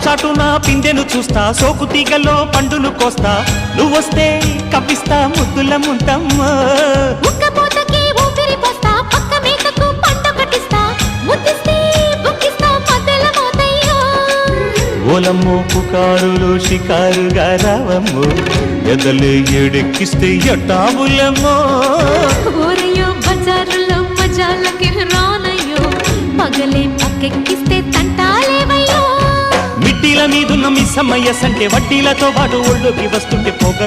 చాటున పిందెను చూస్తా, సోకు తీగలో పండును కోస్తా, నువ్వొస్తే కప్పిస్తా ముద్దుల ముంతమ్మో. ఉక్కపోతకి ఊపిరి పోస్తా, పక్క మేకకు పంట కట్టిస్తా, ముద్దిస్తే బుక్కిస్తా మధ్యల మోతయ్యో. ఓలమ్మో పుకారులు షికారుగా రావమ్మో, ఎదలే ఏడెక్కిస్తే ఎట్టాబులమ్మో. ఊరయ్యో బజారులో మజాలకి రానయ్యో, పగలే పక్కెక్కిస్తే తంటాలేవయ్యో. మిట్టిల మీదున్న మిస్సమ్మయ్య సంటే వడ్డీలతో పాటు ఒళ్ళోకి వస్తుంటే పొగ